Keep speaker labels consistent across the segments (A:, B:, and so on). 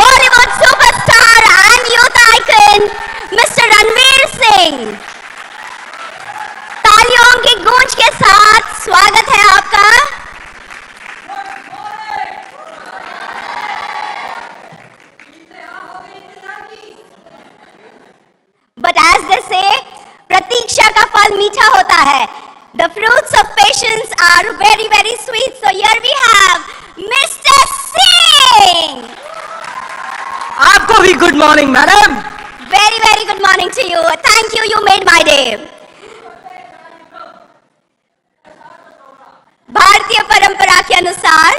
A: Bollywood superstar and youth icon, Mr. Ranveer Singh. तालियों की गूंज के साथ स्वागत है आपका। But as they say, प्रतीक्षा का फल मीठा होता है. The fruits of patience are very, very sweet. So here we have Mr. Singh.
B: आपको भी good morning, madam.
A: Very, very good morning to you. Thank you. You made my day. भारतीय परंपरा के अनुसार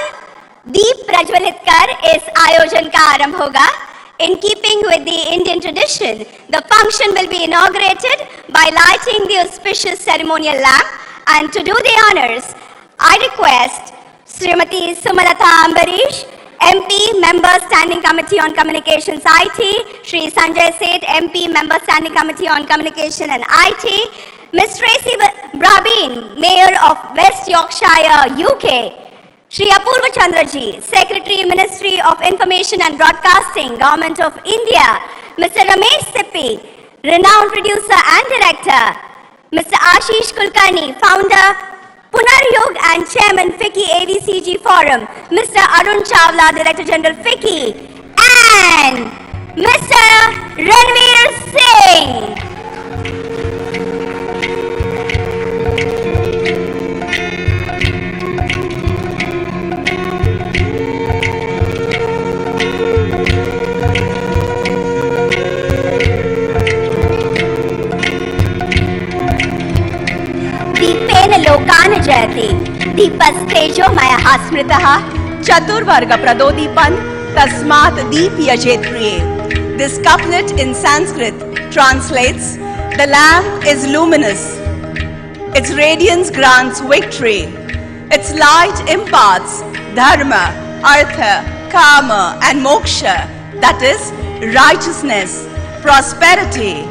A: दीप प्रज्वलित कर इस आयोजन का आरंभ होगा. In keeping with the Indian tradition, the function will be inaugurated by lighting the auspicious ceremonial lamp. And to do the honors, I request Srimati Sumalata Ambarish, MP, Member Standing Committee on Communications IT, Shri Sanjay Seth, MP, Member Standing Committee on Communication and IT, Ms. Tracy Brabin, Mayor of West Yorkshire, UK, Shri Apurva Chandraji, Secretary, Ministry of Information and Broadcasting, Government of India, Mr. Ramesh Sippi, renowned producer and director, Mr. Ashish Kulkarni, founder, Punaryog and Chairman FICCI AVCG Forum, Mr. Arun Chawla, Director General FICCI, and Mr. Ranveer Singh. लोकान जयति दीपस्तेजो मयः स्मृतः
B: चतुर्वर्ग प्रदोदीपन तस्मात् दीप यजेत प्रिये. This couplet in Sanskrit translates, the lamp is luminous, its radiance grants victory, its light imparts dharma, artha, kama and moksha, that is righteousness, prosperity,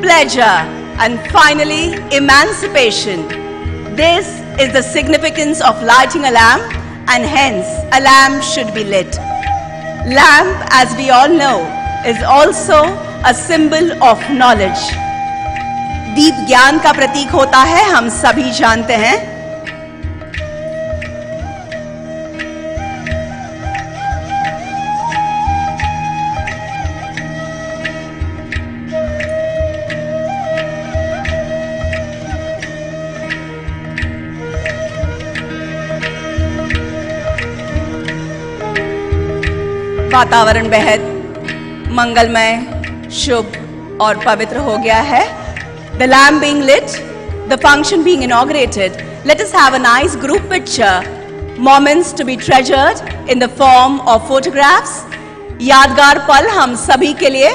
B: pleasure and finally emancipation. This is the significance of lighting a lamp, and hence a lamp should be lit. Lamp, as we all know, is also a symbol of knowledge. दीप ज्ञान का प्रतीक होता है, हम सभी जानते हैं. वातावरण बेहद मंगलमय, शुभ और पवित्र हो गया है. The lamp being lit, the function being inaugurated, let us have a nice group picture, moments to be treasured in the form of photographs. यादगार पल हम सभी के लिए.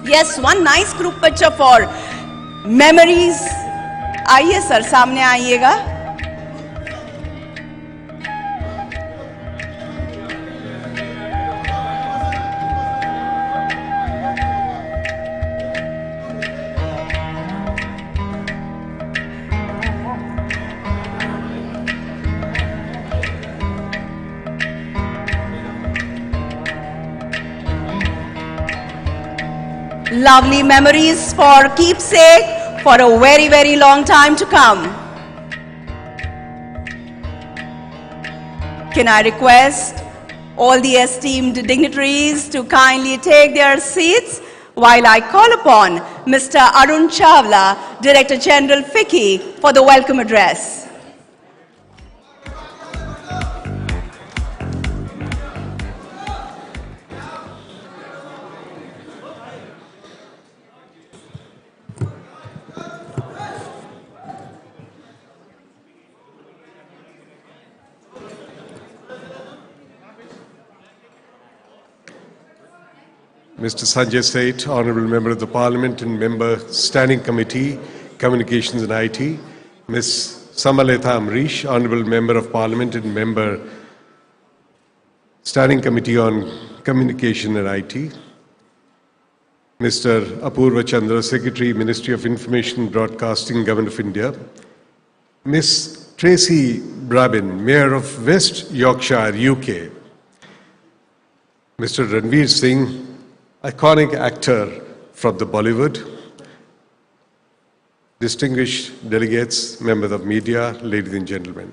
B: Yes, one nice group picture for memories. आइए sir, सामने आइएगा. Lovely memories for keepsake for a very, very long time to come. Can I request all the esteemed dignitaries to kindly take their seats while I call upon Mr. Arun Chawla, Director General FICCI, for the welcome address.
C: Mr. Sanjay Seth, Honourable Member of the Parliament and Member Standing Committee, Communications and IT, Ms. Samaleta Amrish, Honourable Member of Parliament and Member Standing Committee on Communication and IT, Mr. Apurva Chandra, Secretary, Ministry of Information Broadcasting, Government of India, Ms. Tracy Brabin, Mayor of West Yorkshire, UK, Mr. Ranveer Singh, iconic actor from the Bollywood, distinguished delegates, members of media, ladies and gentlemen.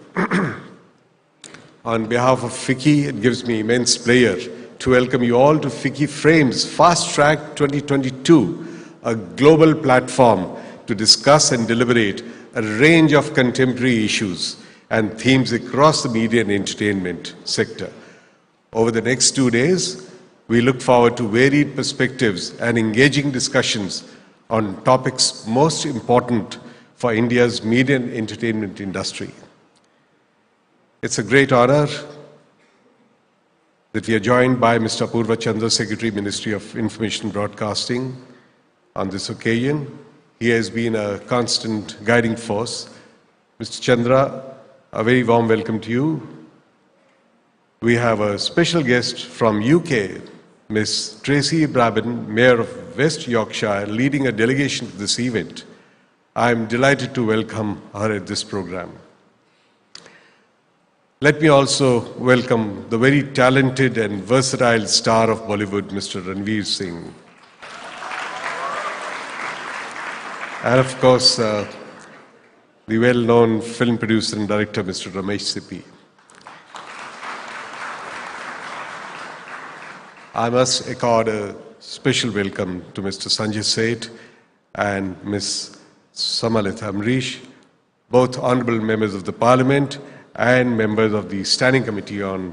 C: On behalf of FICCI, it gives me immense pleasure to welcome you all to FICCI Frames Fast Track 2022, a global platform to discuss and deliberate a range of contemporary issues and themes across the media and entertainment sector. Over the next 2 days, we look forward to varied perspectives and engaging discussions on topics most important for India's media and entertainment industry. It's a great honor that we are joined by Mr. Apurva Chandra, Secretary, Ministry of Information Broadcasting, on this occasion. He has been a constant guiding force. Mr. Chandra, a very warm welcome to you. We have a special guest from UK, Ms. Tracy Brabin, Mayor of West Yorkshire, leading a delegation to this event. I'm delighted to welcome her at this program. Let me also welcome the very talented and versatile star of Bollywood, Mr. Ranveer Singh. And of course, the well-known film producer and director, Mr. Ramesh Sippy. I must accord a special welcome to Mr. Sanjay Seth and Ms. Samalitha Amrish, both honorable members of the Parliament and members of the Standing Committee on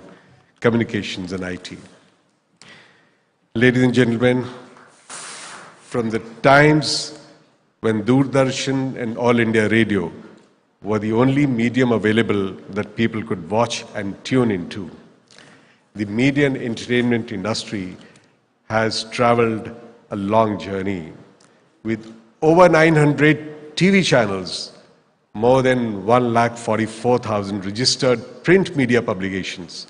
C: Communications and IT. Ladies and gentlemen, from the times when Doordarshan and All India Radio were the only medium available that people could watch and tune into, the media and entertainment industry has traveled a long journey with over 900 TV channels, more than 144,000 registered print media publications,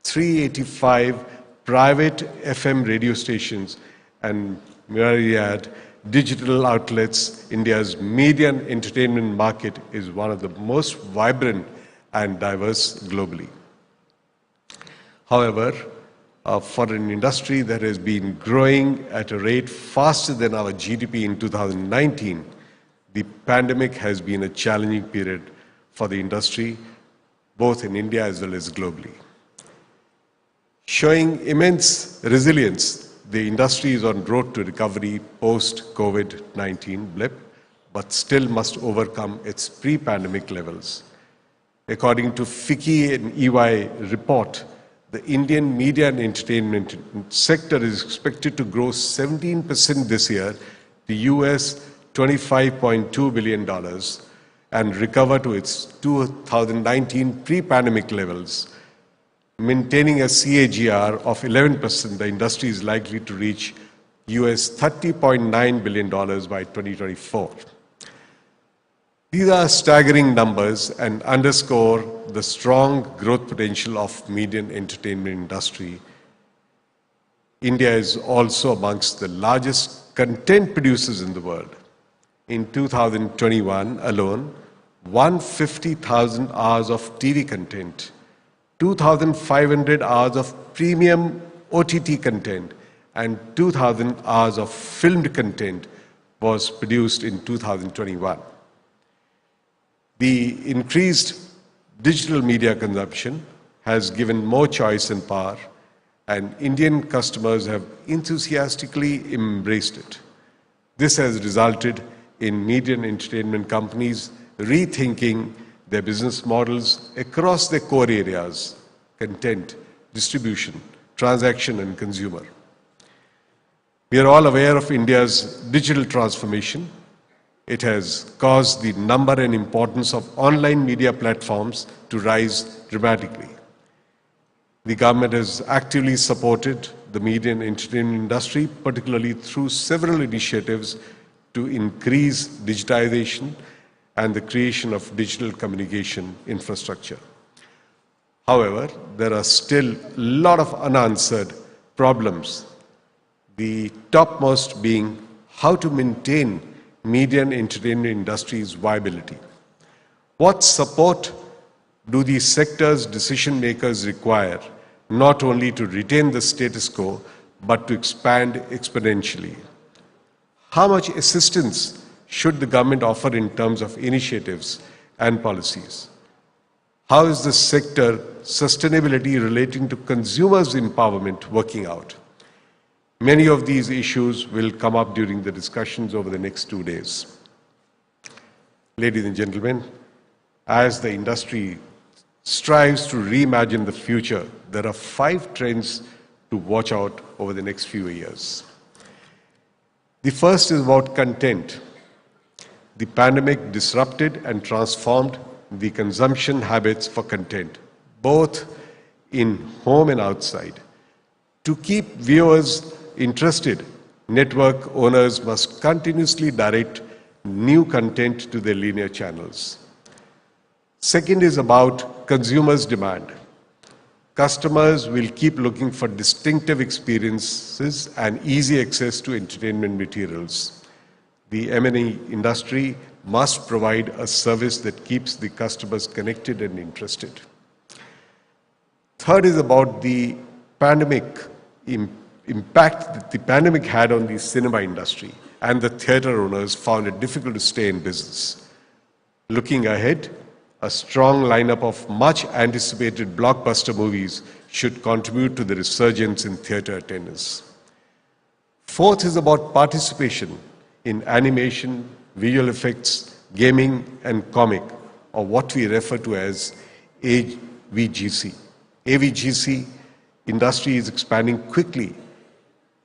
C: 385 private FM radio stations, and myriad digital outlets. India's media and entertainment market is one of the most vibrant and diverse globally. However, for an industry that has been growing at a rate faster than our GDP in 2019, the pandemic has been a challenging period for the industry, both in India as well as globally. Showing immense resilience, the industry is on road to recovery post-COVID-19 blip, but still must overcome its pre-pandemic levels. According to FICCI and EY report, the Indian media and entertainment sector is expected to grow 17% this year to US $25.2 billion and recover to its 2019 pre-pandemic levels. Maintaining a CAGR of 11%, the industry is likely to reach US $30.9 billion by 2024. These are staggering numbers and underscore the strong growth potential of media and entertainment industry. India is also amongst the largest content producers in the world. In 2021 alone, 150,000 hours of TV content, 2,500 hours of premium OTT content, and 2,000 hours of filmed content was produced in 2021. The increased digital media consumption has given more choice and power, and Indian customers have enthusiastically embraced it. This has resulted in media and entertainment companies rethinking their business models across their core areas: content, distribution, transaction, and consumer. We are all aware of India's digital transformation. It has caused the number and importance of online media platforms to rise dramatically. The government has actively supported the media and entertainment industry, particularly through several initiatives to increase digitization and the creation of digital communication infrastructure. However, there are still a lot of unanswered problems, the topmost being how to maintain media and entertainment industry's viability. What support do these sectors' decision makers require, not only to retain the status quo, but to expand exponentially? How much assistance should the government offer in terms of initiatives and policies? How is the sector sustainability relating to consumers' empowerment working out? Many of these issues will come up during the discussions over the next 2 days. Ladies and gentlemen, as the industry strives to reimagine the future, there are 5 trends to watch out over the next few years. The first is about content. The pandemic disrupted and transformed the consumption habits for content, both in home and outside. To keep viewers interested, network owners must continuously direct new content to their linear channels. Second is about consumers' demand. Customers will keep looking for distinctive experiences and easy access to entertainment materials. The M&E industry must provide a service that keeps the customers connected and interested. Third is about the pandemic impact that the pandemic had on the cinema industry, and the theatre owners found it difficult to stay in business. Looking ahead, a strong lineup of much anticipated blockbuster movies should contribute to the resurgence in theatre attendance. Fourth is about participation in animation, visual effects, gaming, and comic, or what we refer to as AVGC. AVGC industry is expanding quickly,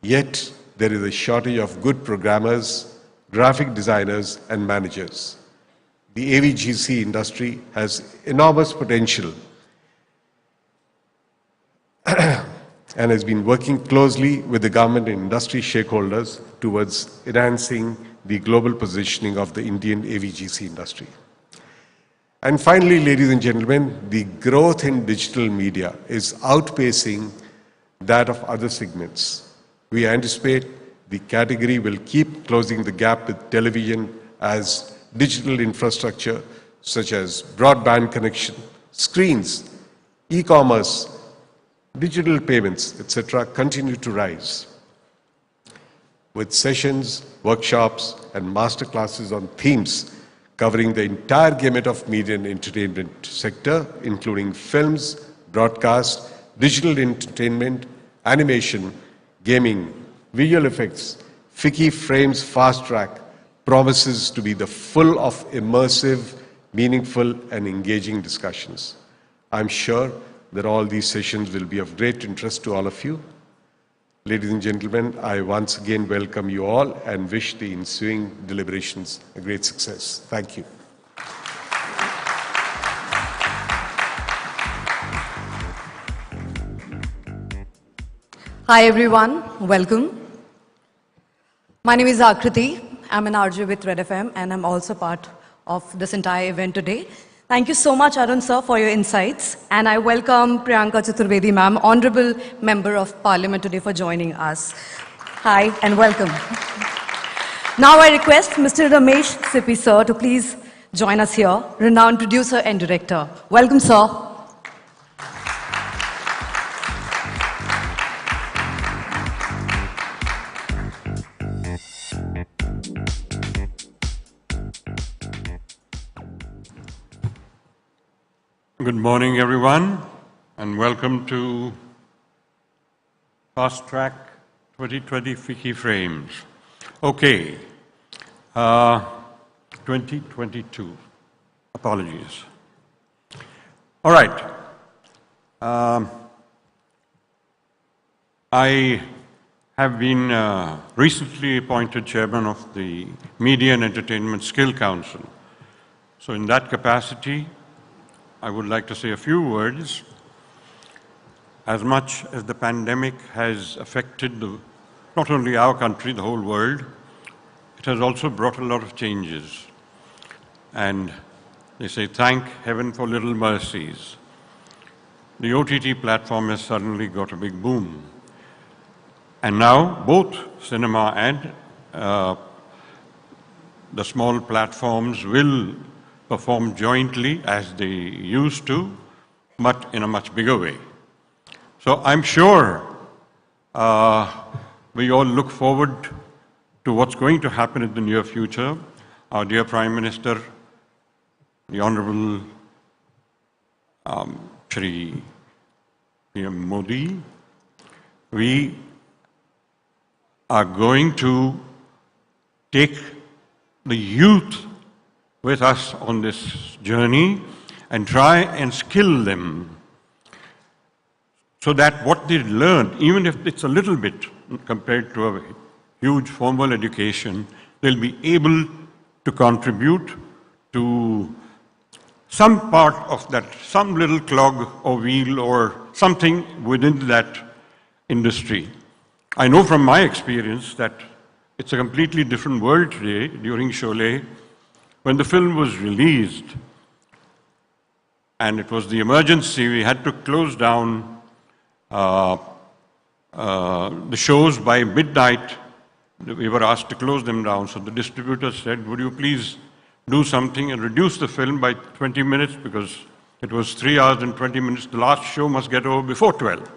C: yet there is a shortage of good programmers, graphic designers, and managers. The AVGC industry has enormous potential and has been working closely with the government and industry stakeholders towards enhancing the global positioning of the Indian AVGC industry. And finally, ladies and gentlemen, the growth in digital media is outpacing that of other segments. We anticipate the category will keep closing the gap with television as digital infrastructure such as broadband connection, screens, e-commerce, digital payments, etc. continue to rise. With sessions, workshops, and masterclasses on themes covering the entire gamut of media and entertainment sector, including films, broadcast, digital entertainment, animation, gaming, visual effects, FICCI Frames Fast Track promises to be the full of immersive, meaningful, and engaging discussions. I'm sure that all these sessions will be of great interest to all of you. Ladies and gentlemen, I once again welcome you all and wish the ensuing deliberations a great success. Thank you.
D: Hi everyone, welcome. My name is Akriti. I'm an RJ with Red FM and I'm also part of this entire event today. Thank you so much, Arun sir, for your insights. And I welcome Priyanka Chaturvedi ma'am, Honorable Member of Parliament today for joining us. Hi and welcome. Now I request Mr. Ramesh Sippy sir to please join us here, renowned producer and director. Welcome sir.
E: Good morning, everyone, and welcome to Fast Track 2020 FICCI Frames. Okay, 2022. Apologies. All right. I have been recently appointed chairman of the Media and Entertainment Skill Council. So in that capacity, I would like to say a few words. As much as the pandemic has affected not only our country, the whole world, it has also brought a lot of changes. And they say, thank heaven for little mercies. the OTT platform has suddenly got a big boom. And now both cinema and the small platforms will perform jointly as they used to, but in a much bigger way. So I'm sure we all look forward to what's going to happen in the near future. Our dear Prime Minister, the Honorable Shri PM Modi, we are going to take the youth with us on this journey and try and skill them so that what they learn, even if it's a little bit compared to a huge formal education, they'll be able to contribute to some part of that, some little clog or wheel or something within that industry. I know from my experience that it's a completely different world today. During Sholay, when the film was released, and it was the emergency, we had to close down the shows by midnight. We were asked to close them down. So the distributor said, would you please do something and reduce the film by 20 minutes because it was 3 hours and 20 minutes. The last show must get over before 12.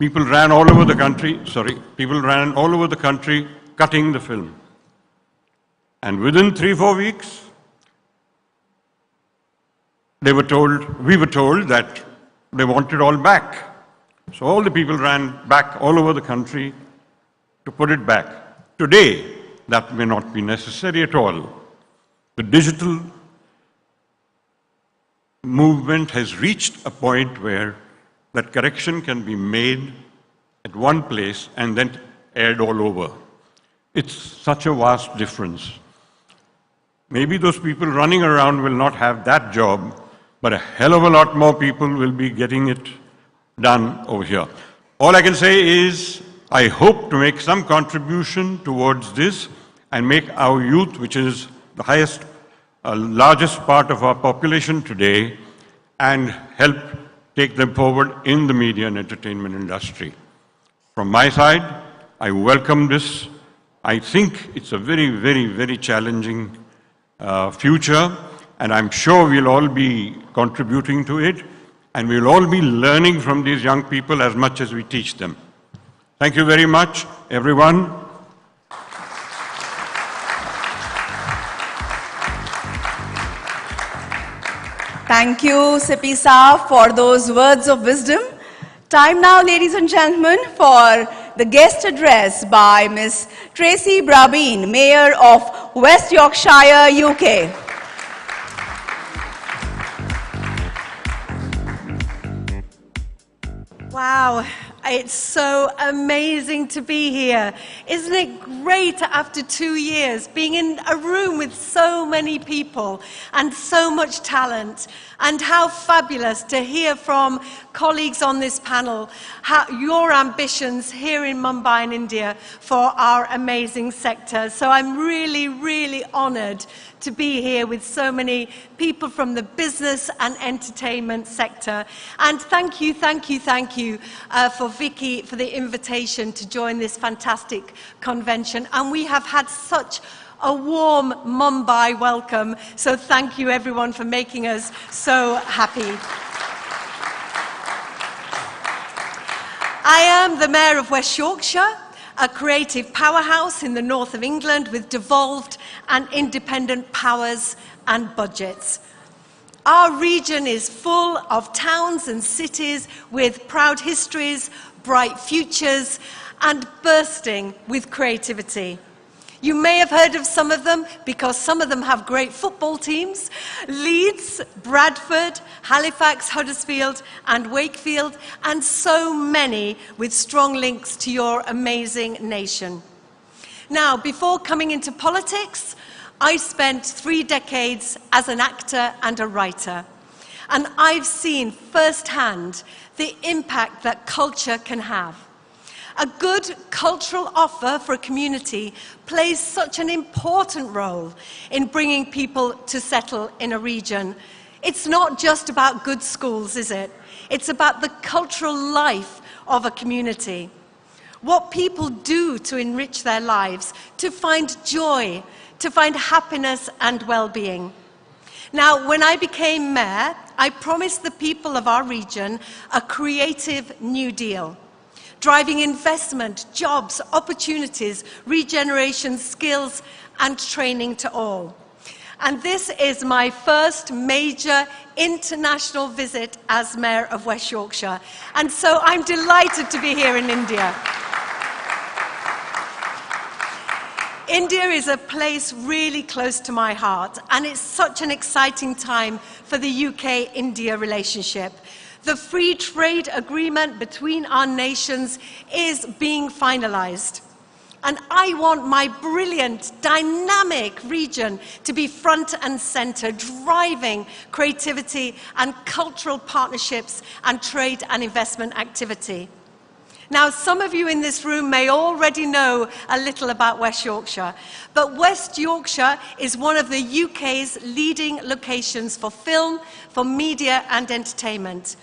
E: People ran all over the country cutting the film. And within 3-4 weeks, we were told that they wanted all back. So all the people ran back all over the country to put it back. Today, that may not be necessary at all. The digital movement has reached a point where that correction can be made at one place and then aired all over. It's such a vast difference. Maybe those people running around will not have that job, but a hell of a lot more people will be getting it done over here. All I can say is, I hope to make some contribution towards this and make our youth, which is the largest part of our population today, and help take them forward in the media and entertainment industry. From my side, I welcome this. I think it's a very, very, very challenging future, and I'm sure we'll all be contributing to it, and we'll all be learning from these young people as much as we teach them. Thank you very much, everyone.
B: Thank you, Sippy Saab, for those words of wisdom. Time now, ladies and gentlemen, for the guest address by Ms. Tracy Brabin, Mayor of West Yorkshire, UK.
F: Wow, it's so amazing to be here. Isn't it great after 2 years being in a room with so many people and so much talent? And how fabulous to hear from colleagues on this panel your ambitions here in Mumbai in India for our amazing sector. So I'm really, really honored to be here with so many people from the business and entertainment sector. And thank you for FICCI for the invitation to join this fantastic convention. And we have had such a warm Mumbai welcome. So thank you everyone for making us so happy. I am the Mayor of West Yorkshire, a creative powerhouse in the north of England with devolved and independent powers and budgets. Our region is full of towns and cities with proud histories, bright futures, and bursting with creativity. You may have heard of some of them because some of them have great football teams. Leeds, Bradford, Halifax, Huddersfield, and Wakefield, and so many with strong links to your amazing nation. Now, before coming into politics, I spent 3 decades as an actor and a writer. And I've seen firsthand the impact that culture can have. A good cultural offer for a community plays such an important role in bringing people to settle in a region. It's not just about good schools, is it? It's about the cultural life of a community. What people do to enrich their lives, to find joy, to find happiness and well-being. Now, when I became mayor, I promised the people of our region a creative New Deal, driving investment, jobs, opportunities, regeneration, skills, and training to all. And this is my first major international visit as Mayor of West Yorkshire. And so I'm delighted to be here in India. India is a place really close to my heart, and it's such an exciting time for the UK-India relationship. The free trade agreement between our nations is being finalized. And I want my brilliant, dynamic region to be front and center, driving creativity and cultural partnerships and trade and investment activity. Now, some of you in this room may already know a little about West Yorkshire, but West Yorkshire is one of the UK's leading locations for film, for media and entertainment.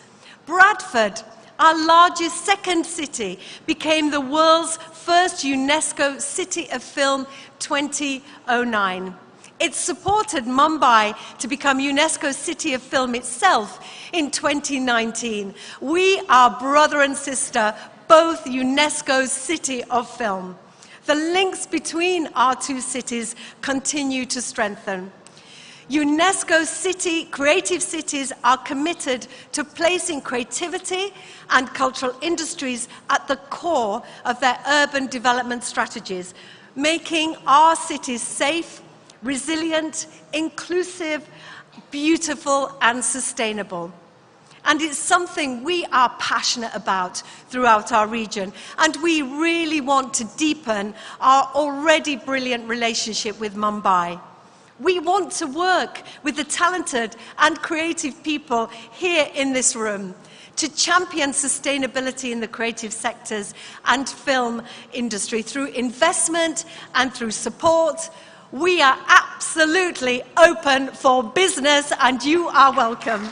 F: Bradford, our largest second city, became the world's first UNESCO City of Film 2009. It supported Mumbai to become UNESCO City of Film itself in 2019. We are brother and sister, both UNESCO's City of Film. The links between our two cities continue to strengthen. UNESCO creative cities are committed to placing creativity and cultural industries at the core of their urban development strategies, making our cities safe, resilient, inclusive, beautiful, and sustainable. And it's something we are passionate about throughout our region, and we really want to deepen our already brilliant relationship with Mumbai. We want to work with the talented and creative people here in this room to champion sustainability in the creative sectors and film industry through investment and through support. We are absolutely open for business, and you are welcome.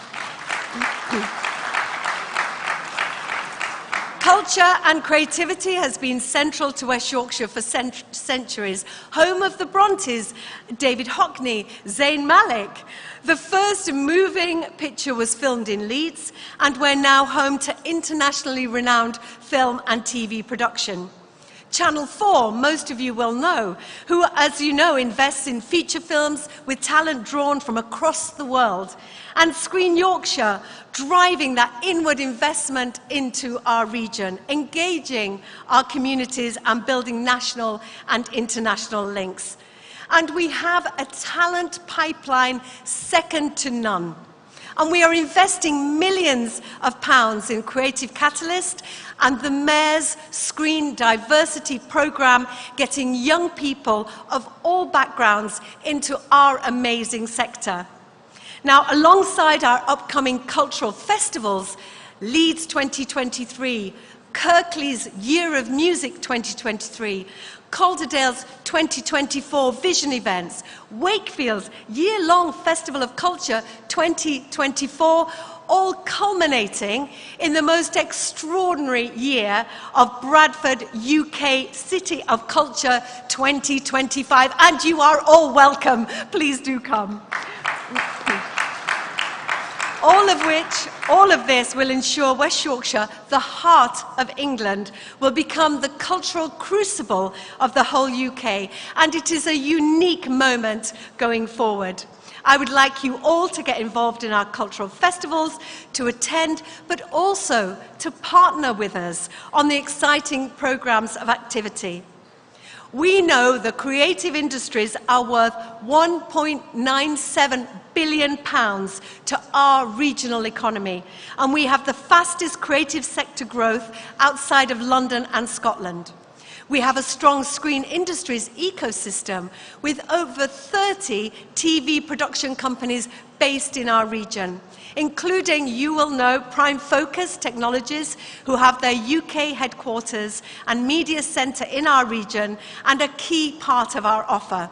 F: Culture and creativity has been central to West Yorkshire for centuries. Home of the Brontes, David Hockney, Zayn Malik. The first moving picture was filmed in Leeds, and we're now home to internationally renowned film and TV production. Channel 4, most of you will know, who, as you know, invests in feature films with talent drawn from across the world. And Screen Yorkshire, driving that inward investment into our region, engaging our communities and building national and international links. And we have a talent pipeline second to none. And we are investing millions of pounds in Creative Catalyst and the Mayor's Screen Diversity Programme, getting young people of all backgrounds into our amazing sector. Now, alongside our upcoming cultural festivals, Leeds 2023, Kirklees Year of Music 2023, Calderdale's 2024 Vision Events, Wakefield's year-long Festival of Culture 2024, all culminating in the most extraordinary year of Bradford UK City of Culture 2025. And you are all welcome. Please do come. All of this will ensure West Yorkshire, the heart of England, will become the cultural crucible of the whole UK, and it is a unique moment going forward. I would like you all to get involved in our cultural festivals, to attend, but also to partner with us on the exciting programmes of activity. We know the creative industries are worth £1.97 billion to our regional economy, and we have the fastest creative sector growth outside of London and Scotland. We have a strong screen industries ecosystem with over 30 TV production companies based in our region, including, you will know, Prime Focus Technologies, who have their UK headquarters and media centre in our region and a key part of our offer.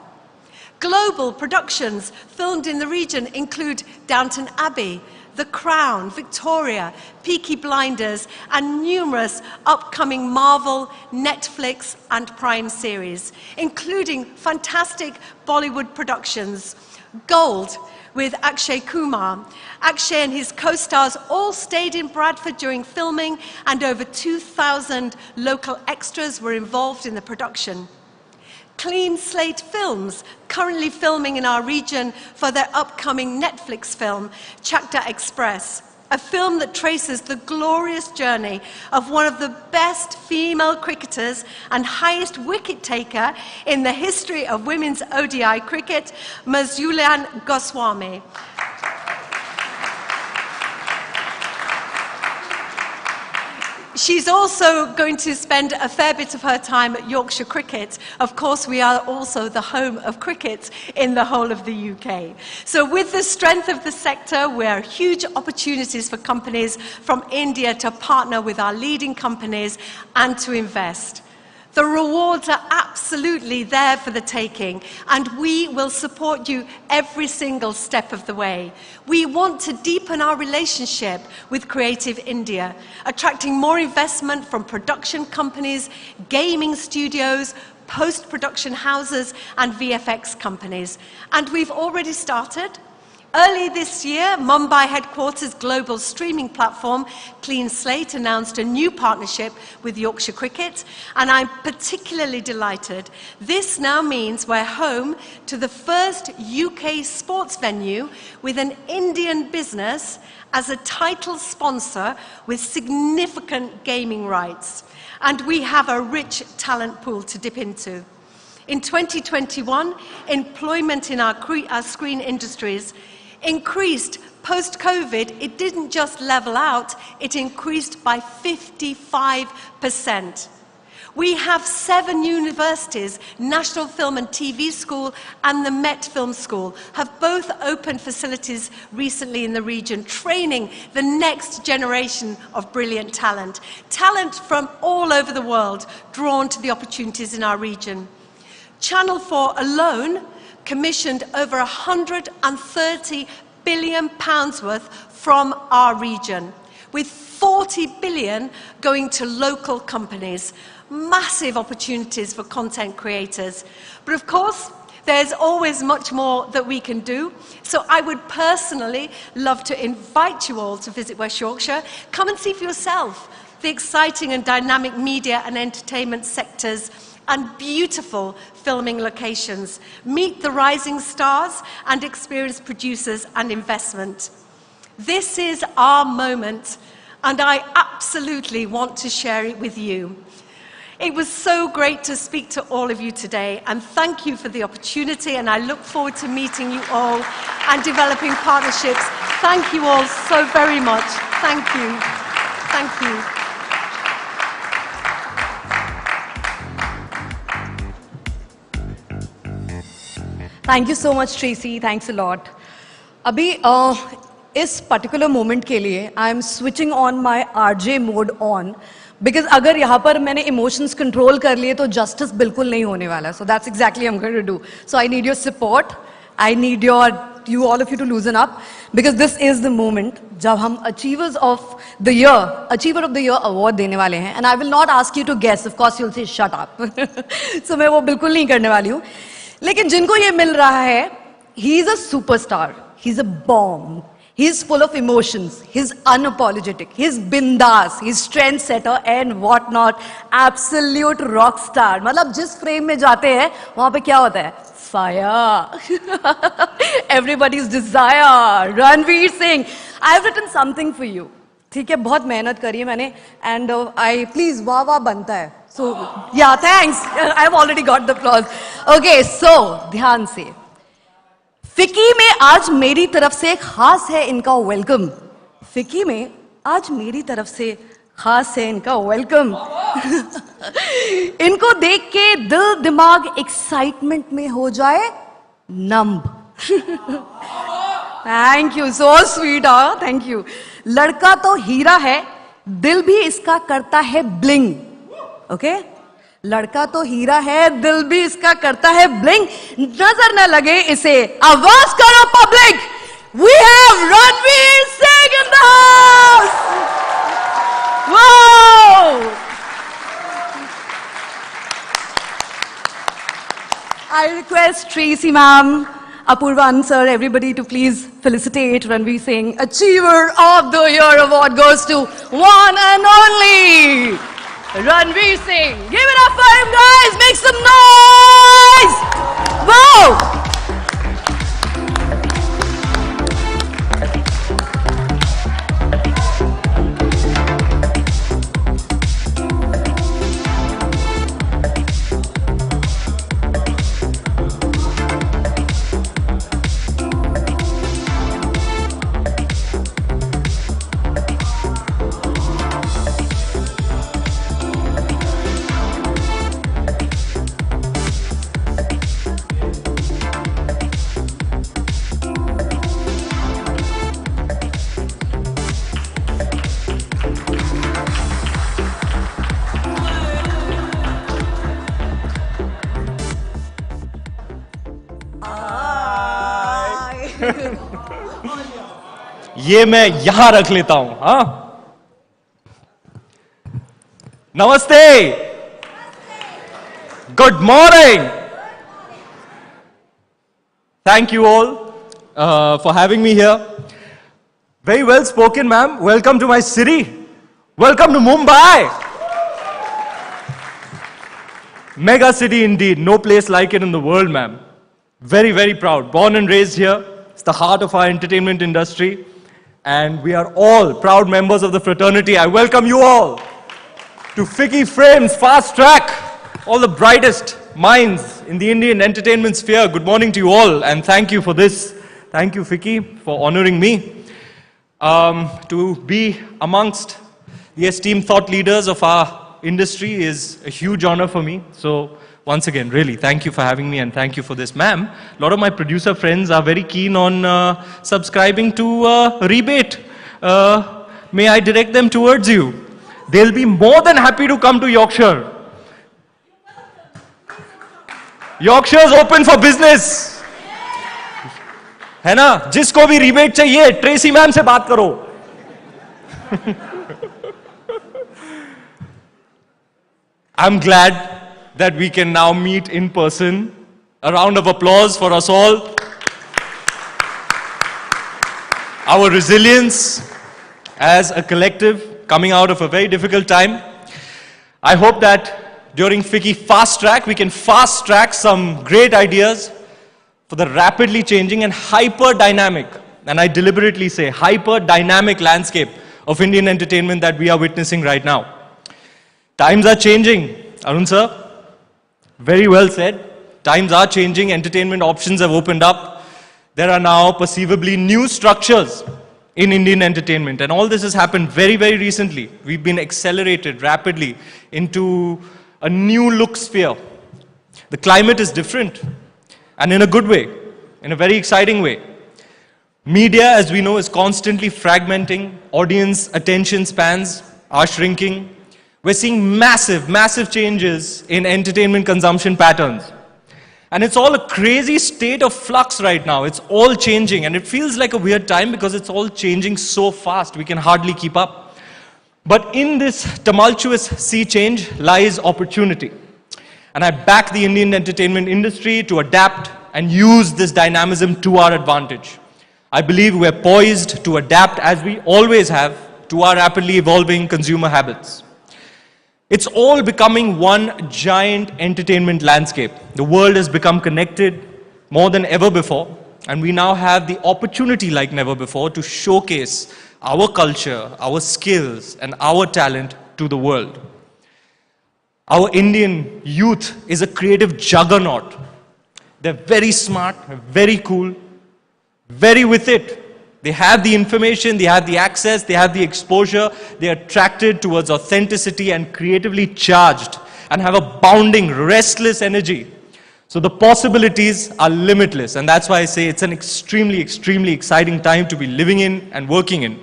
F: Global productions filmed in the region include Downton Abbey, The Crown, Victoria, Peaky Blinders, and numerous upcoming Marvel, Netflix, and Prime series, including fantastic Bollywood productions. Gold with Akshay Kumar. Akshay and his co-stars all stayed in Bradford during filming, and over 2,000 local extras were involved in the production. Clean Slate Films, currently filming in our region for their upcoming Netflix film, Chakta Express, a film that traces the glorious journey of one of the best female cricketers and highest wicket taker in the history of women's ODI cricket, Mazulyan Goswami. She's also going to spend a fair bit of her time at Yorkshire Cricket. Of course, we are also the home of cricket in the whole of the UK. So with the strength of the sector, there are huge opportunities for companies from India to partner with our leading companies and to invest. The rewards are absolutely there for the taking, and we will support you every single step of the way. We want to deepen our relationship with Creative India, attracting more investment from production companies, gaming studios, post-production houses, and VFX companies. And we've already started. Early this year, Mumbai headquarters global streaming platform Clean Slate announced a new partnership with Yorkshire Cricket, and I'm particularly delighted. This now means we're home to the first UK sports venue with an Indian business as a title sponsor with significant gaming rights. And we have a rich talent pool to dip into. In 2021, employment in our screen industries increased post-COVID. It didn't just level out, it increased by 55%. We have 7 universities, National Film and TV School and the Met Film School, have both opened facilities recently in the region, training the next generation of brilliant talent. Talent from all over the world drawn to the opportunities in our region. Channel 4 alone commissioned over £130 billion worth from our region, with 40 billion going to local companies. Massive opportunities for content creators. But of course, there's always much more that we can do. So I would personally love to invite you all to visit West Yorkshire. Come and see for yourself the exciting and dynamic media and entertainment sectors and beautiful filming locations. Meet the rising stars and experienced producers and investment. This is our moment, and I absolutely want to share it with you. It was so great to speak to all of you today, and thank you for the opportunity, and I look forward to meeting you all and developing partnerships. Thank you all so very much. Thank you. Thank you.
D: Thank you so much, Tracy. Thanks a lot. अभी इस particular moment के लिए I am switching on my RJ mode on because अगर यहाँ पर मैंने emotions control कर लिए तो justice बिल्कुल नहीं होने वाला. So that's exactly I'm going to do. So I need your support. I need you all of you to loosen up because this is the moment जब हम Achiever of the Year award देने वाले हैं. And I will not ask you to guess. Of course you'll say shut up. So मैं वो बिल्कुल नहीं करने वाली हूँ. लेकिन जिनको ये मिल रहा है, he is a superstar, he's a bomb, he's full of emotions, he's unapologetic, he's bindas, he's trendsetter and what not, absolute rock star. मतलब जिस फ्रेम में जाते हैं, वहाँ पे क्या होता है? Fire. Everybody's desire. Ranveer Singh, I have written something for you. ठीक है, बहुत मेहनत करी है मैंने and I please वाह वाह बनता है. So, yeah, thanks. I've already got the applause. Okay, so, ध्यान से. FICCI में आज मेरी तरफ से खास है इनका वेलकम. FICCI में आज मेरी तरफ से खास है इनका वेलकम. इनको देख के दिल दिमाग एक्साइटमेंट में हो जाए नंब. Thank you, so sweet, huh? Thank you. लड़का तो हीरा है, दिल भी इसका करता है ब्लिंग. Okay? लड़का तो हीरा है, दिल भी इसका करता है ब्लिंग, नजर न लगे इसे, आवाज करो public, we have Ranveer Singh in the house! Whoa! I request Tracy ma'am, Apurvan sir, everybody to please felicitate Ranveer Singh. Achiever of the Year award goes to one and only Ranveer Singh. Give it up for him, guys. Make some noise. Whoa!
G: ये मैं यहां रख लेता हूं. हाँ, नमस्ते, good morning. Thank you all for having me here. Very well spoken, ma'am. Welcome to my city. Welcome to Mumbai. Mega city indeed. No place like it in the world, ma'am. Very, very proud. Born and raised here. It's the heart of our entertainment industry. And we are all proud members of the fraternity. I welcome you all to FICCI Frames Fast Track. All the brightest minds in the Indian entertainment sphere. Good morning to you all, and thank you for this. Thank you, FICCI, for honoring me. To be amongst the esteemed thought leaders of our industry is a huge honor for me. So once again, really, thank you for having me, and thank you for this. Ma'am, a lot of my producer friends are very keen on subscribing to Rebate. May I direct them towards you? They'll be more than happy to come to Yorkshire. Yorkshire's open for business. है ना? जिसको भी rebate चाहिए, Tracy ma'am से बात करो. I'm glad that we can now meet in person. A round of applause for us all. Our resilience as a collective coming out of a very difficult time. I hope that during FICCI Fast Track, we can fast track some great ideas for the rapidly changing and hyper-dynamic, and I deliberately say hyper-dynamic landscape of Indian entertainment that we are witnessing right now. Times are changing, Arun sir. Very well said. Times are changing, entertainment options have opened up. There are now perceivably new structures in Indian entertainment, and all this has happened very, very recently. We've been accelerated rapidly into a new look sphere. The climate is different, and in a good way, in a very exciting way. Media, as we know, is constantly fragmenting. Audience attention spans are shrinking. We're seeing massive, massive changes in entertainment consumption patterns. And it's all a crazy state of flux right now. It's all changing, and it feels like a weird time because it's all changing so fast, we can hardly keep up. But in this tumultuous sea change lies opportunity. And I back the Indian entertainment industry to adapt and use this dynamism to our advantage. I believe we're poised to adapt, as we always have, to our rapidly evolving consumer habits. It's all becoming one giant entertainment landscape. The world has become connected more than ever before, and we now have the opportunity like never before to showcase our culture, our skills, and our talent to the world. Our Indian youth is a creative juggernaut. They're very smart, very cool, very with it. They have the information, they have the access, they have the exposure, they are attracted towards authenticity and creatively charged and have a bounding, restless energy. So the possibilities are limitless, and that's why I say it's an extremely, extremely exciting time to be living in and working in.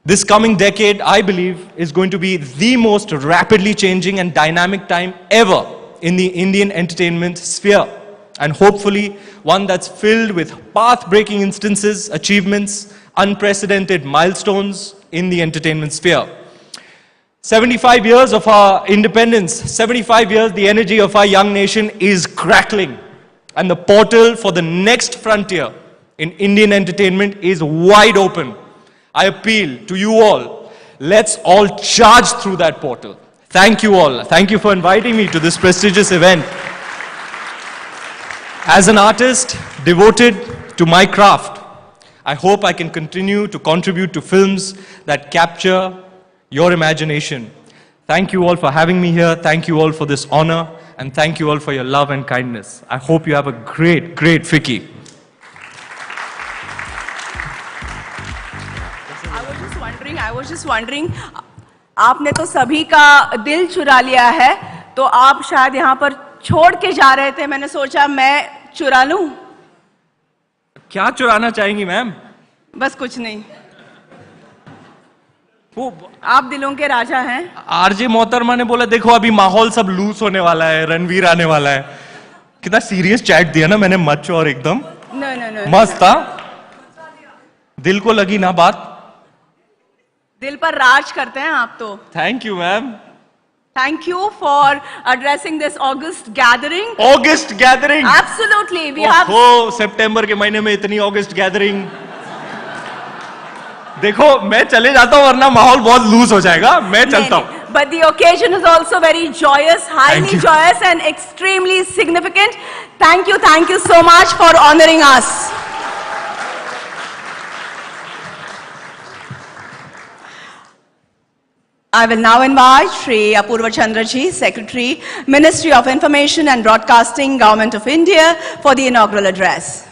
G: This coming decade, I believe, is going to be the most rapidly changing and dynamic time ever in the Indian entertainment sphere, and hopefully one that's filled with path-breaking instances, achievements, unprecedented milestones in the entertainment sphere. 75 years of our independence, 75 years, the energy of our young nation is crackling, and the portal for the next frontier in Indian entertainment is wide open. I appeal to you all, let's all charge through that portal. Thank you all. Thank you for inviting me to this prestigious event. As an artist devoted to my craft, I hope I can continue to contribute to films that capture your imagination. Thank you all for having me here. Thank you all for this honor. And thank you all for your love and kindness. I hope you have a great, great FICCI.
B: I was just wondering, आपने तो सभी का दिल चुरा लिया है, तो आप शायद यहाँ पर छोड़ के जा रहे थे, मैंने सोचा मैं चुरा लूं।
G: क्या चुराना चाहेंगी मैम?
B: बस कुछ नहीं। वो आप दिलों के राजा हैं।
G: आरजे मोहतरमा ने बोला देखो अभी माहौल सब लूज होने वाला है, रणवीर आने वाला है। कितना सीरियस चैट दिया ना मैंने, मच और एकदम मस्त था। दिल को लगी ना बात।
B: दिल पर राज करते हैं आप तो।
G: Thank you ma'am.
B: Thank you for addressing this August gathering.
G: August gathering?
B: Absolutely. We have.
G: Oh, सितंबर के महीने में इतनी August gathering. देखो मैं चले जाता हूँ वरना माहौल बहुत लूज हो जाएगा, मैं चलता हूँ।
B: But the occasion is also very joyous, highly joyous and extremely significant. Thank you so much for honoring us. I will now invite Shri Apurva Chandraji, Secretary, Ministry of Information and Broadcasting, Government of India, for the inaugural address.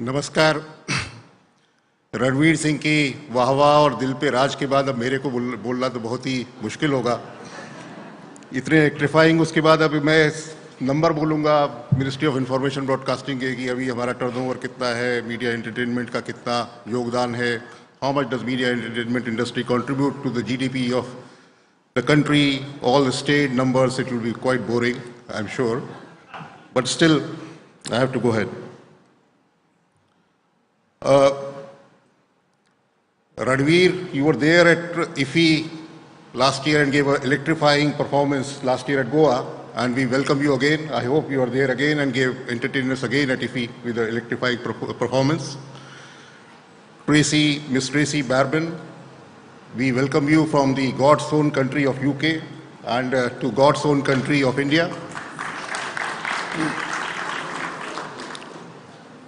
H: नमस्कार। रणवीर सिंह की वाहवाह और दिल पे राज के बाद अब मेरे को बोलना तो बहुत ही मुश्किल होगा। इतने इलेक्ट्रीफाइंग उसके बाद अभी मैं नंबर बोलूँगा मिनिस्ट्री ऑफ इंफॉर्मेशन ब्रॉडकास्टिंग के कि अभी हमारा टर्नओवर कितना है, मीडिया एंटरटेनमेंट का कितना योगदान है, how much does media entertainment industry contribute to the GDP of the country, all the state numbers, it will be quite boring I am sure, but still I have to go head. Ranveer, you were there at IFFI last year and gave an electrifying performance last year at Goa, and we welcome you again. I hope you are there again and entertain us again at IFFI with an electrifying performance. Miss Tracy Barbin, we welcome you from the God's own country of UK and to God's own country of India.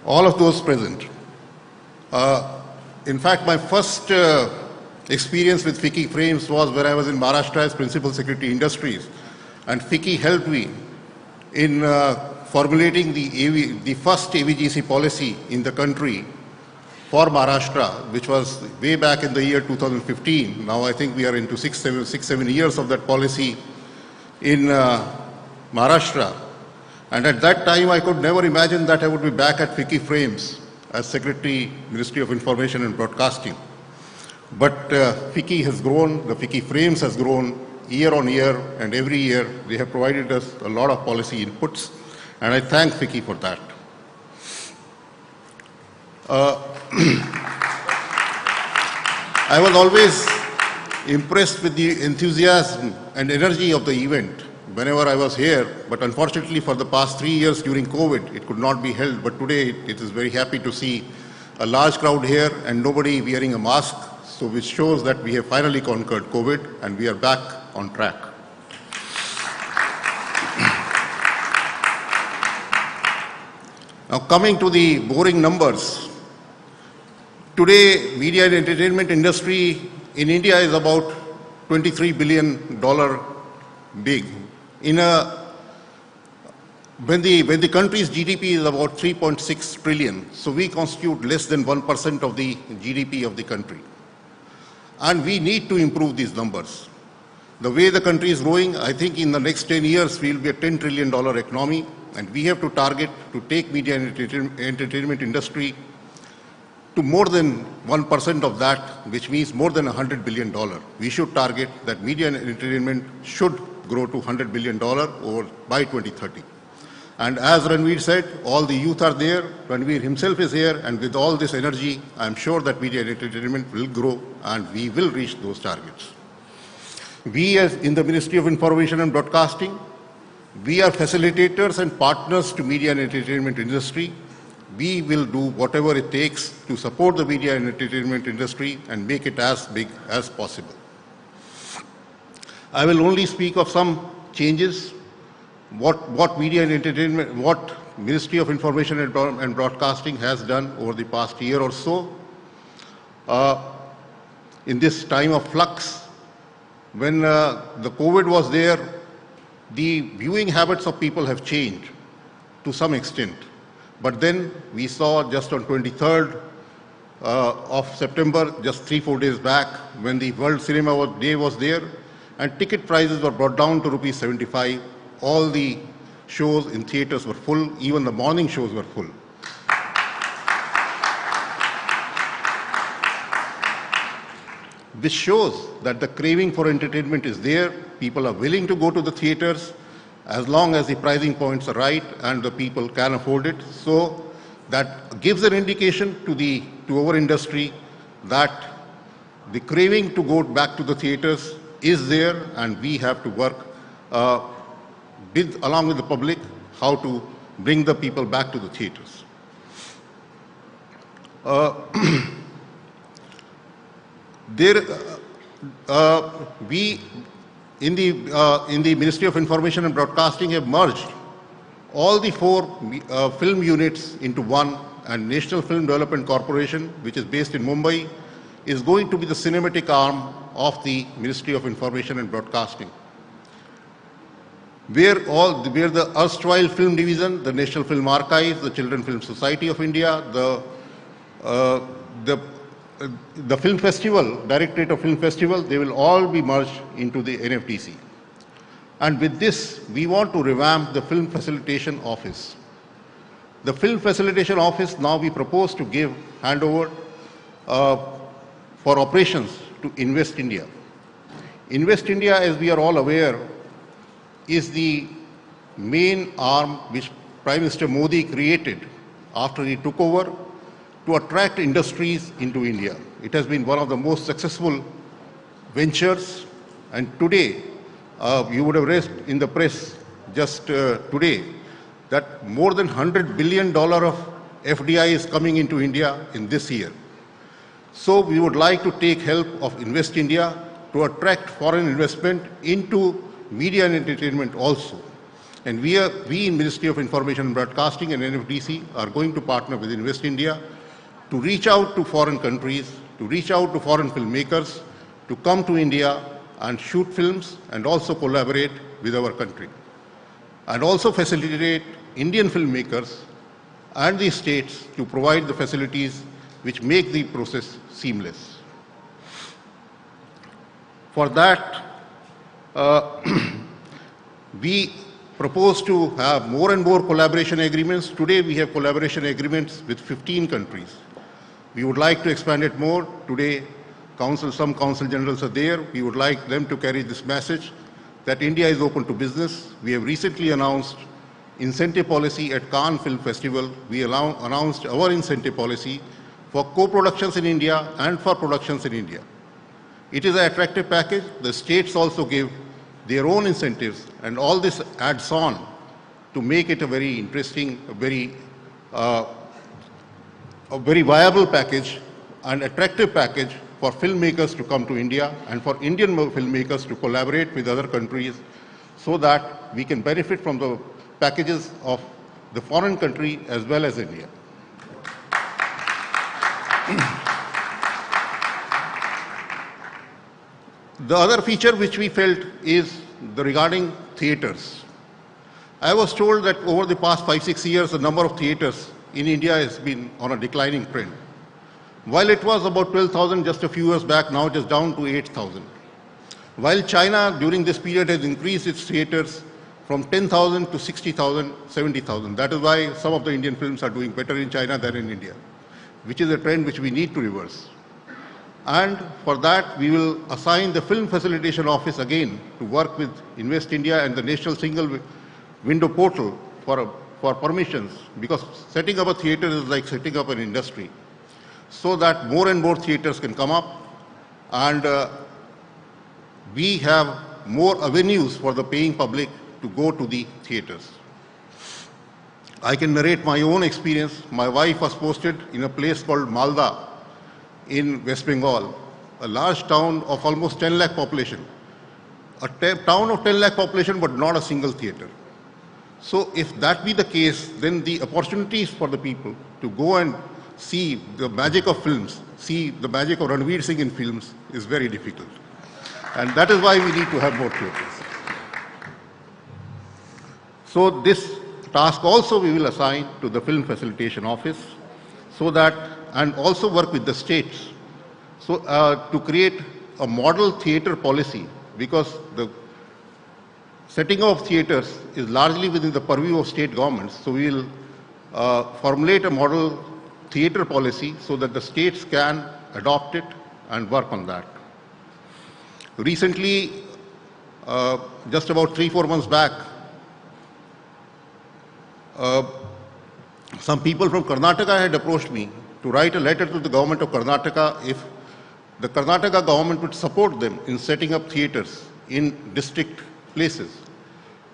H: All of those present. In fact, my first experience with FICCI Frames was when I was in Maharashtra as Principal Secretary Industries, and FICCI helped me in formulating the first AVGC policy in the country for Maharashtra, which was way back in the year 2015. Now I think we are into 6-7 years of that policy in Maharashtra. And at that time, I could never imagine that I would be back at FICCI Frames as Secretary, Ministry of Information and Broadcasting. But FICCI has grown, the FICCI Frames has grown year on year, and every year they have provided us a lot of policy inputs, and I thank FICCI for that. I was always impressed with the enthusiasm and energy of the event whenever I was here, but unfortunately for the past 3 years during COVID, it could not be held. But today it is very happy to see a large crowd here and nobody wearing a mask, so which shows that we have finally conquered COVID and we are back on track. Now coming to the boring numbers, today media and entertainment industry in India is about $23 billion big. When the country's GDP is about 3.6 trillion, so we constitute less than 1% of the GDP of the country. And we need to improve these numbers. The way the country is growing, I think in the next 10 years, we will be a $10 trillion economy, and we have to target to take media and entertainment industry to more than 1% of that, which means more than $100 billion. We should target that media and entertainment should grow to $100 billion by 2030. And as Ranveer said, all the youth are there, Ranveer himself is here, and with all this energy, I'm sure that media and entertainment will grow and we will reach those targets. We as in the Ministry of Information and Broadcasting, we are facilitators and partners to media and entertainment industry. We will do whatever it takes to support the media and entertainment industry and make it as big as possible. I will only speak of some changes, what media and entertainment, what Ministry of Information and Broadcasting has done over the past year or so. In this time of flux, when the COVID was there, the viewing habits of people have changed to some extent. But then we saw just on 23rd of September, just 3-4 days back, when the World Cinema Day was there, and ticket prices were brought down to rupees 75. All the shows in theaters were full, even the morning shows were full. This shows that the craving for entertainment is there. People are willing to go to the theaters as long as the pricing points are right and the people can afford it. So that gives an indication to our industry that the craving to go back to the theaters is there, and we have to work along with the public how to bring the people back to the theaters. We in the Ministry of Information and Broadcasting have merged all the 4 film units into one, and National Film Development Corporation, which is based in Mumbai, is going to be the cinematic arm of the Ministry of Information and Broadcasting. Where the erstwhile film division, the National Film Archives, the Children Film Society of India, the Film Festival, Directorate of Film Festival, they will all be merged into the NFDC. And with this, we want to revamp the Film Facilitation Office. The Film Facilitation Office, now we propose to give handover for operations to Invest India. Invest India, as we are all aware, is the main arm which Prime Minister Modi created after he took over to attract industries into India. It has been one of the most successful ventures, and today, you would have read in the press just today that more than $100 billion of FDI is coming into India in this year. So we would like to take help of Invest India to attract foreign investment into media and entertainment also. And we in Ministry of Information and Broadcasting and NFDC are going to partner with Invest India to reach out to foreign countries, to reach out to foreign filmmakers, to come to India and shoot films and also collaborate with our country. And also facilitate Indian filmmakers and the states to provide the facilities which make the process seamless. For that, we propose to have more and more collaboration agreements. Today we have collaboration agreements with 15 countries. We would like to expand it more. Today, some council generals are there. We would like them to carry this message that India is open to business. We have recently announced incentive policy at Cannes Film Festival. We announced our incentive policy for co-productions in India and for productions in India. It is an attractive package. The states also give their own incentives, and all this adds on to make it a very interesting, a very viable package and attractive package for filmmakers to come to India and for Indian filmmakers to collaborate with other countries so that we can benefit from the packages of the foreign country as well as India. The other feature which we felt is regarding theaters. I was told that over the past 5-6 years, the number of theaters in India has been on a declining trend. While it was about 12,000 just a few years back, now it is down to 8,000. While China during this period has increased its theaters from 10,000 to 60,000, 70,000. That is why some of the Indian films are doing better in China than in India, which is a trend which we need to reverse. And for that, we will assign the Film Facilitation Office again to work with Invest India and the National Single Window Portal for permissions, because setting up a theater is like setting up an industry, so that more and more theaters can come up and we have more avenues for the paying public to go to the theaters. I can narrate my own experience. My wife was posted in a place called Malda in West Bengal, a large town of almost 10 lakh population. A town of 10 lakh population, but not a single theater. So if that be the case, then the opportunities for the people to go and see the magic of films, see the magic of Ranveer Singh in films is very difficult. And that is why we need to have more theaters. So this task also we will assign to the Film Facilitation Office, so that, and also work with the states, so to create a model theater policy, because the setting up of theaters is largely within the purview of state governments. So we will formulate a model theater policy so that the states can adopt it and work on that. Recently, just about 3-4 months back, some people from Karnataka had approached me to write a letter to the government of Karnataka if the Karnataka government would support them in setting up theaters in district places.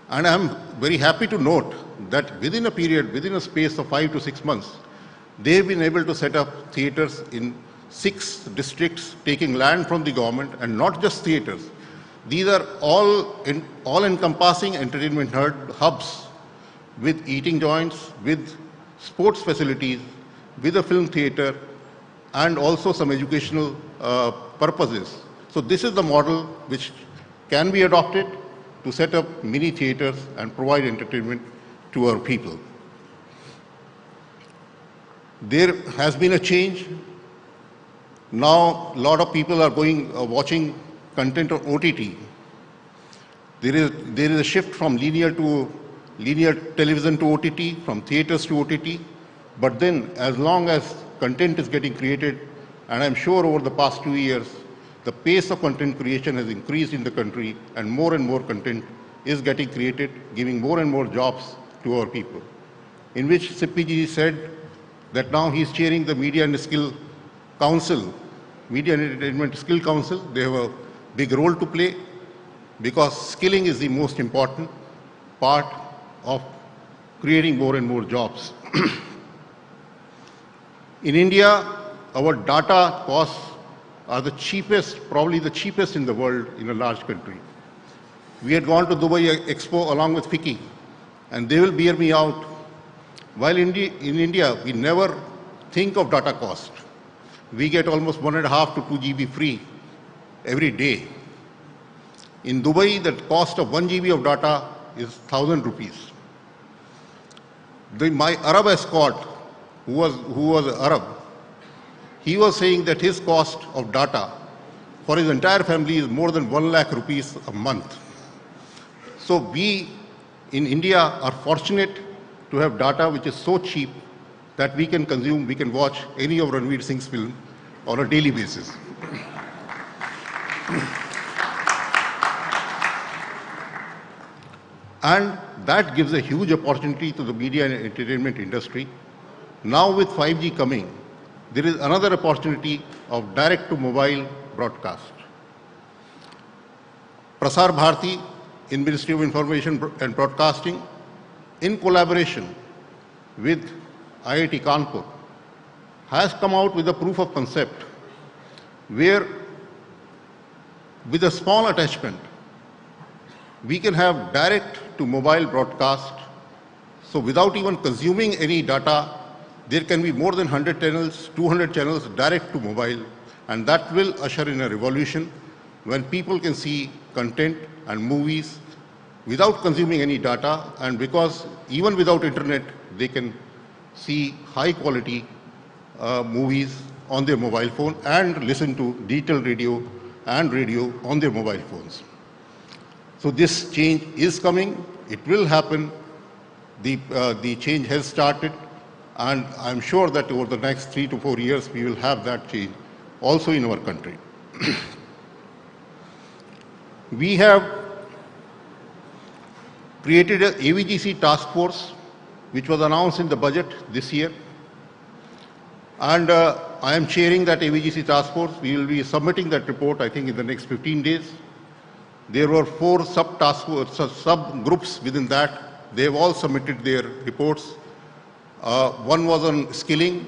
H: And I'm very happy to note that within a space of 5 to 6 months, they've been able to set up theaters in 6 districts, taking land from the government, and not just theaters. These are all-encompassing entertainment hubs with eating joints, with sports facilities, with a film theater, and also some educational purposes. So this is the model which can be adopted to set up mini theaters and provide entertainment to our people. There has been a change. Now, a lot of people are watching content on OTT. There is a shift from linear television to OTT, from theaters to OTT. But then, as long as content is getting created, and I'm sure over the past 2 years, the pace of content creation has increased in the country, and more content is getting created, giving more and more jobs to our people. In which CPG said that now he's chairing the Media and Skill Council, Media and Entertainment Skill Council. They have a big role to play, because skilling is the most important part of creating more and more jobs. In India, our data costs are the cheapest, probably the cheapest in the world in a large country. We had gone to Dubai Expo along with FICCI, and they will bear me out. While in India, we never think of data cost. We get almost 1.5 to 2 GB free every day. In Dubai, the cost of 1 GB of data is 1,000 rupees. My Arab escort, who was Arab, he was saying that his cost of data for his entire family is more than 1 lakh rupees a month. So we in India are fortunate to have data which is so cheap that we can consume, we can watch any of Ranveer Singh's film on a daily basis. And that gives a huge opportunity to the media and entertainment industry. Now with 5G coming, there is another opportunity of direct-to-mobile broadcast. Prasar Bharati in Ministry of Information and Broadcasting, in collaboration with IIT Kanpur, has come out with a proof of concept where, with a small attachment, we can have direct-to-mobile broadcast. So without even consuming any data, there can be more than 100 channels, 200 channels direct to mobile, and that will usher in a revolution when people can see content and movies without consuming any data, and because even without internet, they can see high quality movies on their mobile phone and listen to digital radio and radio on their mobile phones. So this change is coming. It will happen. The change has started, and I'm sure that over the next 3 to 4 years, we will have that change also in our country. We have created a AVGC task force, which was announced in the budget this year. And I am chairing that AVGC task force. We will be submitting that report, I think, in the next 15 days. There were 4 subgroups within that. They have all submitted their reports. One was on skilling,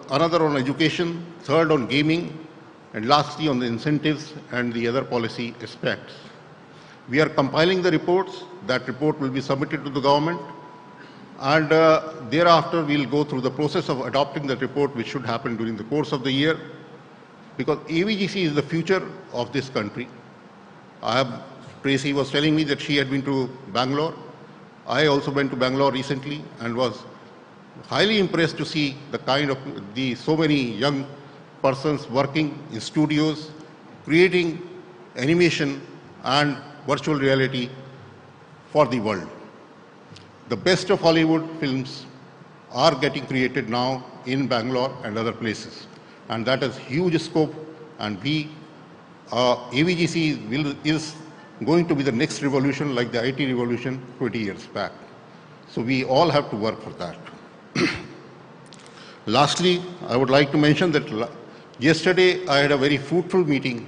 H: another on education, third on gaming, and lastly on the incentives and the other policy aspects. We are compiling the reports. That report will be submitted to the government, and thereafter we'll go through the process of adopting that report, which should happen during the course of the year, because AVGC is the future of this country. Tracy was telling me that she had been to Bangalore. I also went to Bangalore recently and was highly impressed to see the kind of so many young persons working in studios, creating animation and virtual reality for the world. The best of Hollywood films are getting created now in Bangalore and other places, and that has huge scope, and AVGC is going to be the next revolution, like the IT revolution 20 years back. So we all have to work for that. Lastly, I would like to mention that yesterday I had a very fruitful meeting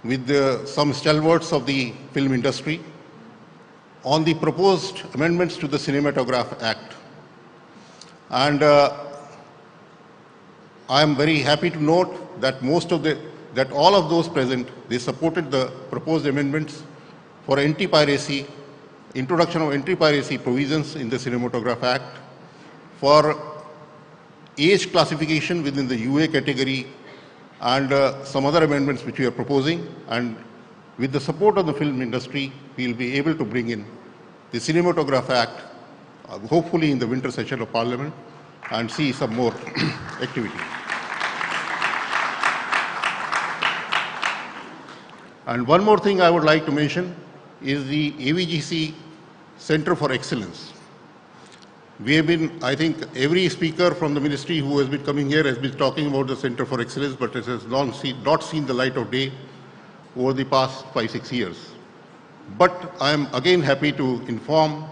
H: with some stalwarts of the film industry on the proposed amendments to the Cinematograph Act. And I am very happy to note that all of those present, they supported the proposed amendments for anti-piracy, introduction of anti-piracy provisions in the Cinematograph Act, for age classification within the UA category, and some other amendments which we are proposing. And with the support of the film industry, we will be able to bring in the Cinematograph Act, hopefully in the winter session of Parliament, and see some more activity. And one more thing I would like to mention is the AVGC Center for Excellence. We have been, I think, every speaker from the ministry who has been coming here has been talking about the Center for Excellence, but it has not seen the light of day over the past 5-6 years. But I am again happy to inform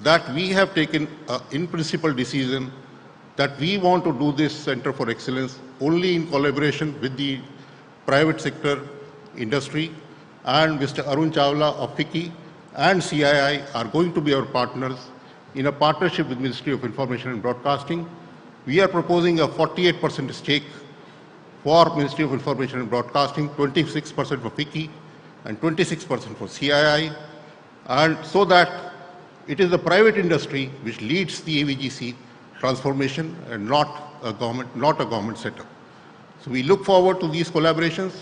H: that we have taken an in-principle decision that we want to do this Center for Excellence only in collaboration with the private sector industry, and Mr. Arun Chawla of FICCI and CII are going to be our partners in a partnership with Ministry of Information and Broadcasting. We are proposing a 48% stake for Ministry of Information and Broadcasting, 26% for FICCI, and 26% for CII, and so that it is the private industry which leads the AVGC transformation and not a government setup. So we look forward to these collaborations,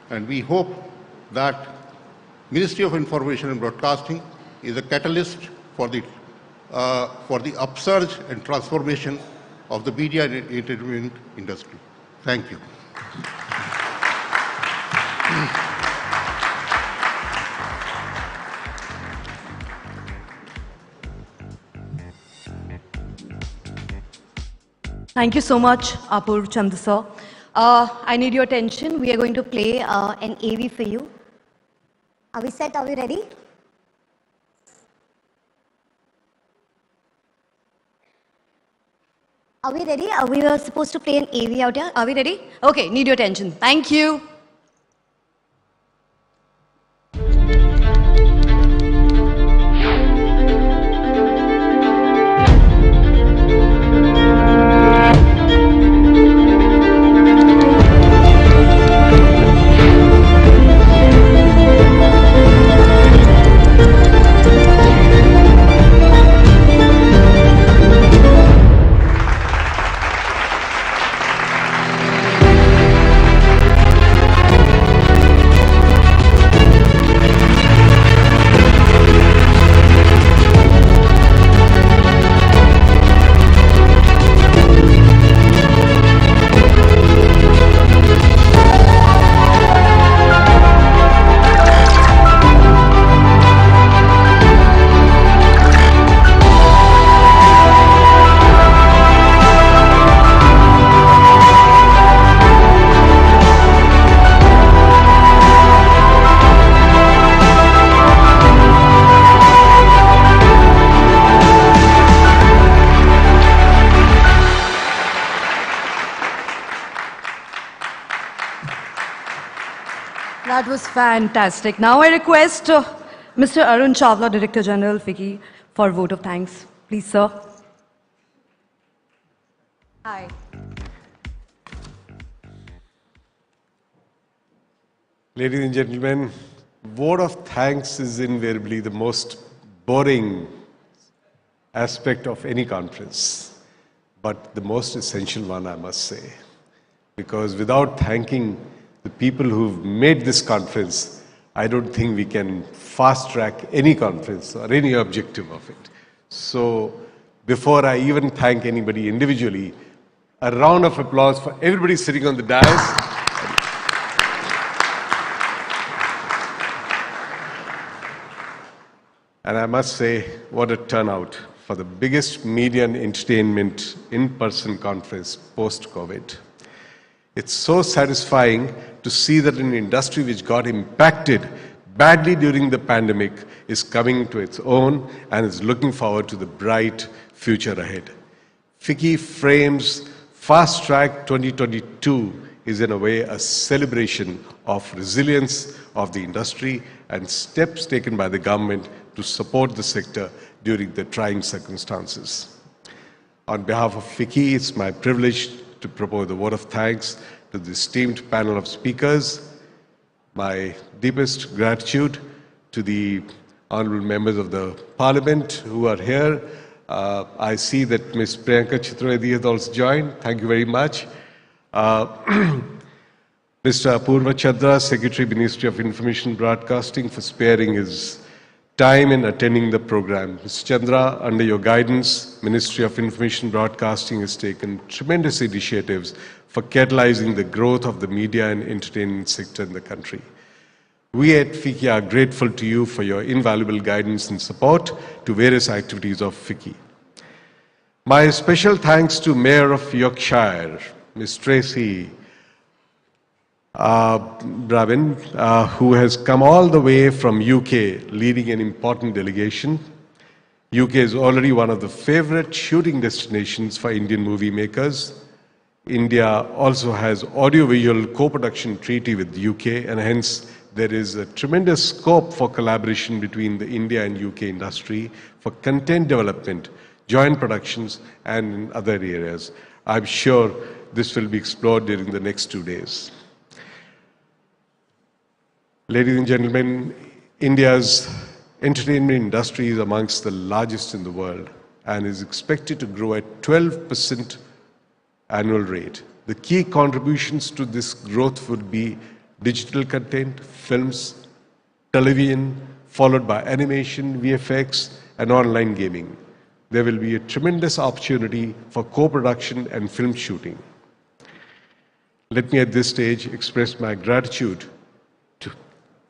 H: and we hope that Ministry of Information and Broadcasting is a catalyst for the upsurge and transformation of the media and entertainment industry. Thank you.
D: Thank you so much, Apur Chandra. I need your attention. We are going to play an AV for you.
A: Are we set? Are we ready? Are we ready? We were supposed to play an AV out here.
D: Are we ready? Okay, need your attention. Thank you. That was fantastic. Now I request Mr. Arun Chawla, Director General, FICCI, for a vote of thanks. Please, sir. Hi.
C: Ladies and gentlemen, vote of thanks is invariably the most boring aspect of any conference, but the most essential one, I must say. Because without thanking the people who've made this conference, I don't think we can fast track any conference or any objective of it. So before I even thank anybody individually, a round of applause for everybody sitting on the dais. And I must say, what a turnout for the biggest media and entertainment in-person conference post-COVID. It's so satisfying to see that an industry which got impacted badly during the pandemic is coming to its own and is looking forward to the bright future ahead. FICCI frames Fast Track 2022 is in a way a celebration of resilience of the industry and steps taken by the government to support the sector during the trying circumstances. On behalf of FICCI, it's my privilege to propose a vote of thanks to the esteemed panel of speakers. My deepest gratitude to the honorable members of the Parliament who are here. I see that Ms. Priyanka Chaturvedi has also joined. Thank you very much. Mr. Apurva Chandra, Secretary, Ministry of Information Broadcasting, for sparing his time in attending the program. Mr. Chandra, under your guidance, Ministry of Information Broadcasting has taken tremendous initiatives for catalyzing the growth of the media and entertainment sector in the country. We at FICCI are grateful to you for your invaluable guidance and support to various activities of FICCI. My special thanks to Mayor of Yorkshire, Ms. Tracy Bravin, who has come all the way from UK leading an important delegation. UK is already one of the favorite shooting destinations for Indian movie makers. India also has audiovisual co-production treaty with the UK, and hence there is a tremendous scope for collaboration between the India and UK industry for content development, joint productions, and in other areas. I'm sure this will be explored during the next 2 days. Ladies and gentlemen, India's entertainment industry is amongst the largest in the world and is expected to grow at 12% annual rate. The key contributions to this growth would be digital content, films, television, followed by animation, VFX, and online gaming. There will be a tremendous opportunity for co-production and film shooting. Let me at this stage express my gratitude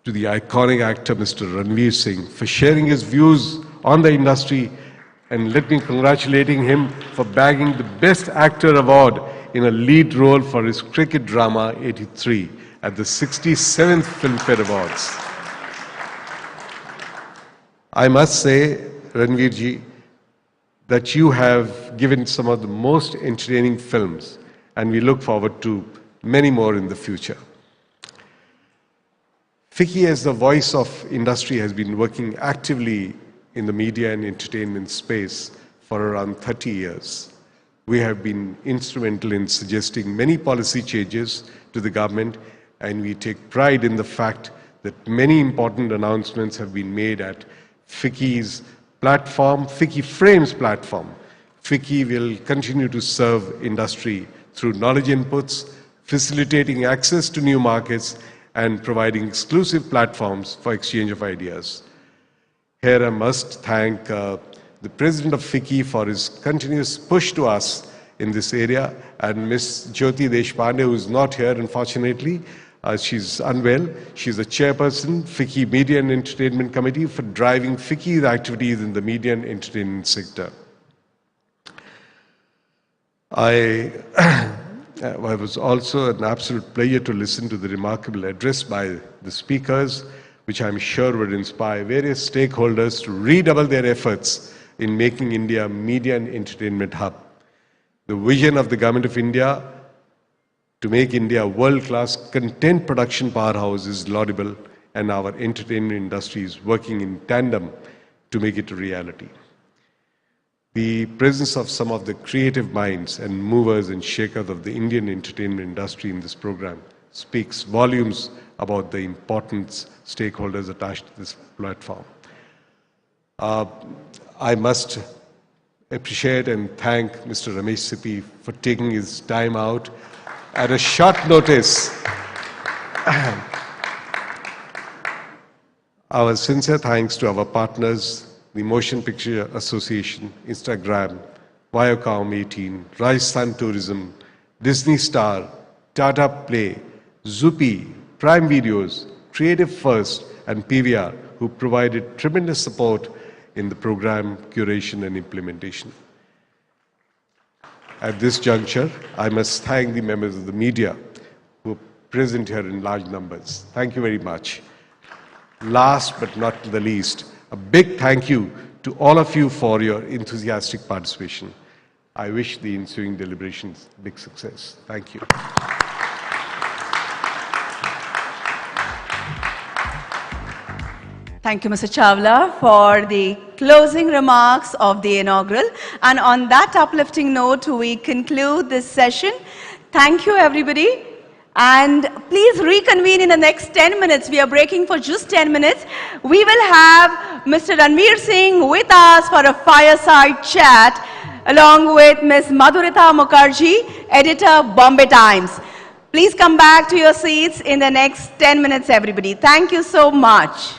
C: to the iconic actor Mr. Ranveer Singh for sharing his views on the industry, and let me congratulating him for bagging the Best Actor award in a lead role for his cricket drama 83 at the 67th Filmfare Awards. I must say, Ranveer ji, that you have given some of the most entertaining films, and we look forward to many more in the future. FICCI, as the voice of industry, has been working actively in the media and entertainment space for around 30 years. We have been instrumental in suggesting many policy changes to the government, and we take pride in the fact that many important announcements have been made at FICCI's platform, FICCI Frames platform. FICCI will continue to serve industry through knowledge inputs, facilitating access to new markets, and providing exclusive platforms for exchange of ideas. Here I must thank the President of FICCI for his continuous push to us in this area, and Ms. Jyoti Deshpande, who is not here unfortunately. She's unwell. She's the chairperson, FICCI Media and Entertainment Committee, for driving FICCI's activities in the media and entertainment sector. It was also an absolute pleasure to listen to the remarkable address by the speakers, which I'm sure would inspire various stakeholders to redouble their efforts in making India a media and entertainment hub. The vision of the Government of India to make India a world-class content production powerhouse is laudable, and our entertainment industry is working in tandem to make it a reality. The presence of some of the creative minds and movers and shakers of the Indian entertainment industry in this program speaks volumes about the important stakeholders attached to this platform. I must appreciate and thank Mr. Ramesh Sippy for taking his time out at a short notice. Our sincere thanks to our partners, the Motion Picture Association, Instagram, Viacom 18, Rajasthan Tourism, Disney Star, Tata Play, Zupi, Prime Videos, Creative First, and PVR, who provided tremendous support in the program curation and implementation. At this juncture, I must thank the members of the media who are present here in large numbers. Thank you very much. Last but not the least, a big thank you to all of you for your enthusiastic participation. I wish the ensuing deliberations big success. Thank you.
B: Thank you, Mr. Chawla, for the closing remarks of the inaugural. And on that uplifting note, we conclude this session. Thank you, everybody. And please reconvene in the next 10 minutes. We are breaking for just 10 minutes. We will have Mr. Ranveer Singh with us for a fireside chat, along with Ms. Madhurita Mukherjee, editor, Bombay Times. Please come back to your seats in the next 10 minutes, everybody. Thank you so much.